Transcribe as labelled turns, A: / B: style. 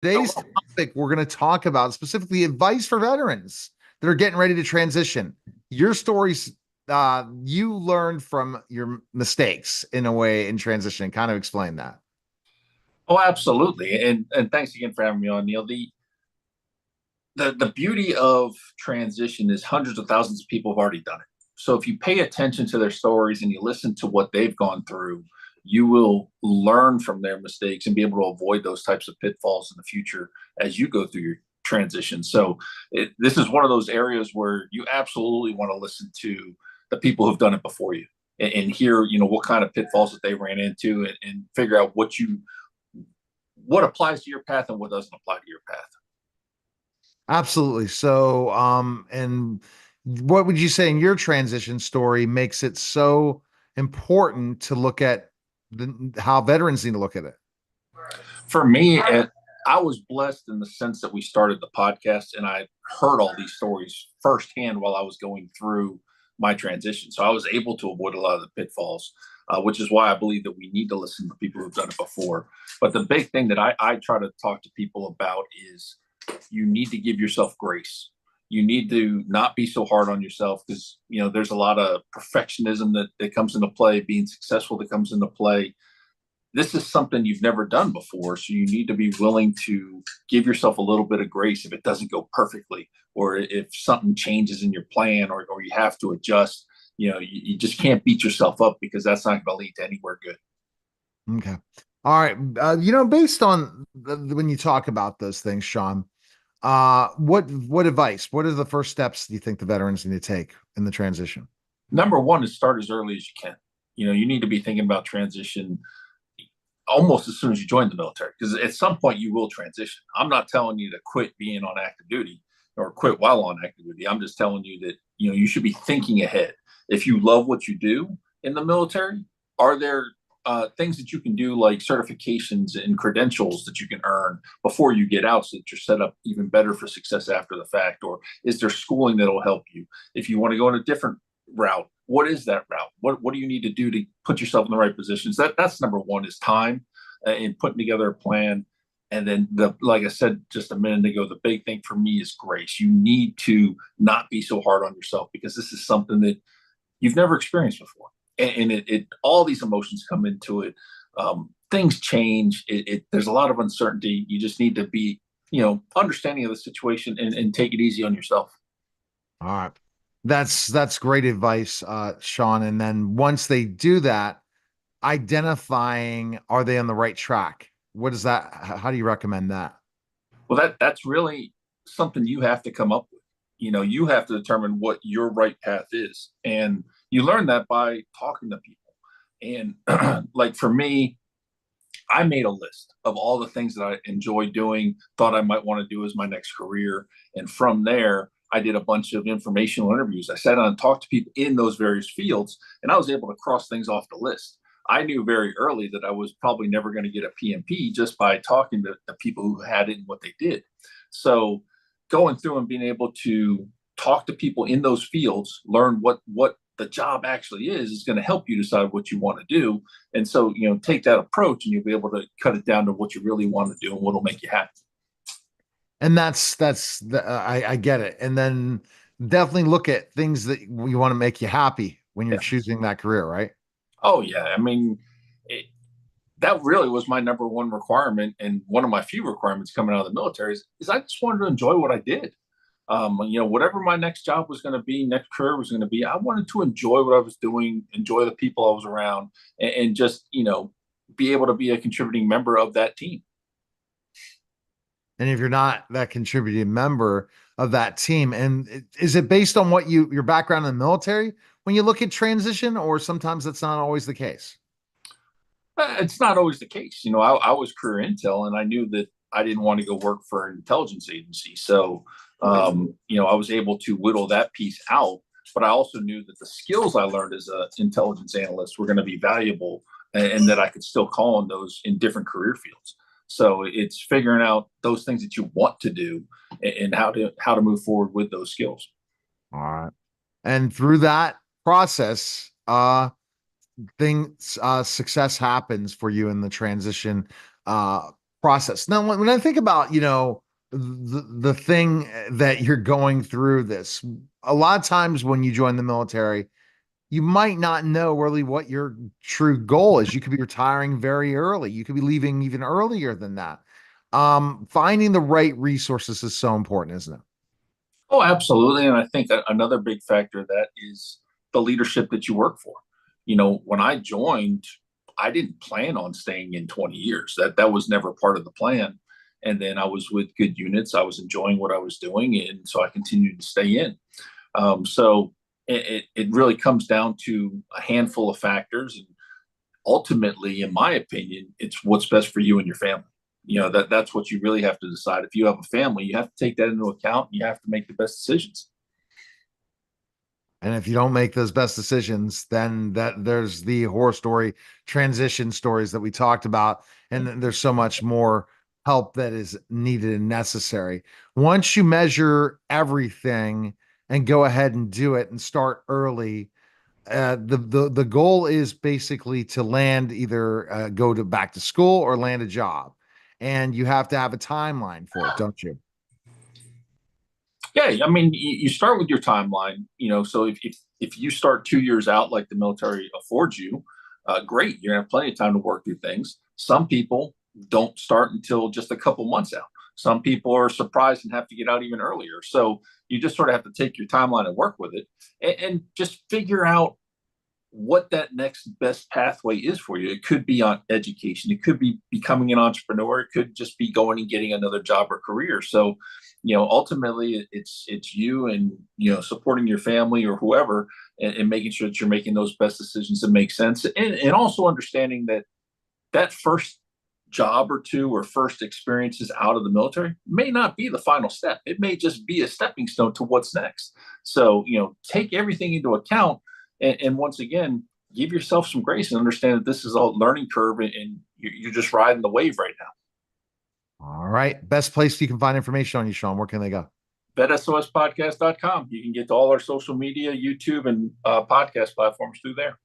A: Today's topic, we're going to talk about specifically advice for veterans that are getting ready to transition. Your stories, you learned from your mistakes in a way in transition. Kind of explain that.
B: Oh, absolutely. And thanks again for having me on, Neil. The beauty of transition is hundreds of thousands of people have already done it. So if you pay attention to their stories and you listen to what they've gone through, you will learn from their mistakes and be able to avoid those types of pitfalls in the future as you go through your transition. So this is one of those areas where you absolutely want to listen to the people who've done it before you and hear, what kind of pitfalls that they ran into and figure out what applies to your path and what doesn't apply to your path.
A: Absolutely. So, and what would you say in your transition story makes it so important to look at how veterans need to look at it?
B: For me, I was blessed in the sense that we started the podcast and I heard all these stories firsthand while I was going through my transition. So I was able to avoid a lot of the pitfalls, which is why I believe that we need to listen to people who've done it before. But the big thing that I try to talk to people about is you need to give yourself grace. You need to not be so hard on yourself because there's a lot of perfectionism that comes into play, being successful that comes into play. This is something you've never done before. So you need to be willing to give yourself a little bit of grace if it doesn't go perfectly, or if something changes in your plan, or you have to adjust. You just can't beat yourself up because that's not going to lead to anywhere good.
A: Okay. All right. Based on when you talk about those things, Sean, what advice, what are the first steps do you think the veterans need to take in the transition?
B: Number one is start as early as you can. You need to be thinking about transition almost as soon as you join the military, because at some point you will transition. I'm not telling you to quit being on active duty or quit while on active duty. I'm just telling you that you should be thinking ahead. If you love what you do in the military, are there things that you can do like certifications and credentials that you can earn before you get out so that you're set up even better for success after the fact? Or is there schooling that'll help you? If you want to go in a different route, what is that route? What do you need to do to put yourself in the right positions? That's number one, is time in putting together a plan. And then like I said just a minute ago, the big thing for me is grace. You need to not be so hard on yourself because this is something that you've never experienced before. And it all these emotions come into it. Things change. There's a lot of uncertainty. You just need to be, understanding of the situation and take it easy on yourself.
A: All right. That's great advice, Sean. And then once they do that, identifying, are they on the right track? What is that? How do you recommend that?
B: Well, that's really something you have to come up with. You have to determine what your right path is, and you learn that by talking to people. And like for me, I made a list of all the things that I enjoy doing, thought I might want to do as my next career, and from there, I did a bunch of informational interviews. I sat down and talked to people in those various fields, and I was able to cross things off the list. I knew very early that I was probably never going to get a PMP just by talking to the people who had it and what they did. So going through and being able to talk to people in those fields, learn what the job actually is going to help you decide what you want to do. And so, take that approach and you'll be able to cut it down to what you really want to do and what will make you happy.
A: And I get it. And then definitely look at things that you want to make you happy when you're
B: Yeah.
A: choosing that career, right?
B: Oh yeah. I mean, that really was my number one requirement. And one of my few requirements coming out of the military is I just wanted to enjoy what I did. Whatever my next job was going to be, next career was going to be, I wanted to enjoy what I was doing, enjoy the people I was around, and just, be able to be a contributing member of that team.
A: And if you're not that contributing member of that team, and is it based on your background in the military when you look at transition, or sometimes that's not always the case?
B: It's not always the case. I was career intel and I knew that I didn't want to go work for an intelligence agency. So, I was able to whittle that piece out. But I also knew that the skills I learned as an intelligence analyst were going to be valuable and that I could still call on those in different career fields. So it's figuring out those things that you want to do and how to move forward with those skills.
A: All right. And through that process, things success happens for you in the transition. process. Now, when I think about, the thing that you're going through this, a lot of times when you join the military, you might not know really what your true goal is. You could be retiring very early. You could be leaving even earlier than that. Finding the right resources is so important, isn't it?
B: Oh, absolutely. And I think another big factor of that is the leadership that you work for. When I joined, I didn't plan on staying in 20 years. That was never part of the plan. And then I was with good units. I was enjoying what I was doing, and so I continued to stay in. So it really comes down to a handful of factors, and ultimately, in my opinion, it's what's best for you and your family. That's what you really have to decide. If you have a family, you have to take that into account. You have to make the best decisions.
A: And if you don't make those best decisions, then there's the horror story transition stories that we talked about. And then there's so much more help that is needed and necessary. Once you measure everything and go ahead and do it and start early, the goal is basically to land either go to back to school or land a job. And you have to have a timeline for it, don't you?
B: Yeah, I mean, you start with your timeline. So if you start 2 years out, like the military affords you, great, you're gonna have plenty of time to work through things. Some people don't start until just a couple months out. Some people are surprised and have to get out even earlier. So you just sort of have to take your timeline and work with it, and just figure out what that next best pathway is for you. It could be on education, it could be becoming an entrepreneur, it could just be going and getting another job or career. So, ultimately it's you, and supporting your family or whoever, and making sure that you're making those best decisions that make sense, and also understanding that that first job or two or first experiences out of the military may not be the final step. It may just be a stepping stone to what's next. So, take everything into account, and once again, give yourself some grace and understand that this is a learning curve, and you're just riding the wave right now.
A: All right. Best place you can find information on you, Sean. Where can they go?
B: VetSOSpodcast.com. You can get to all our social media, YouTube, and podcast platforms through there.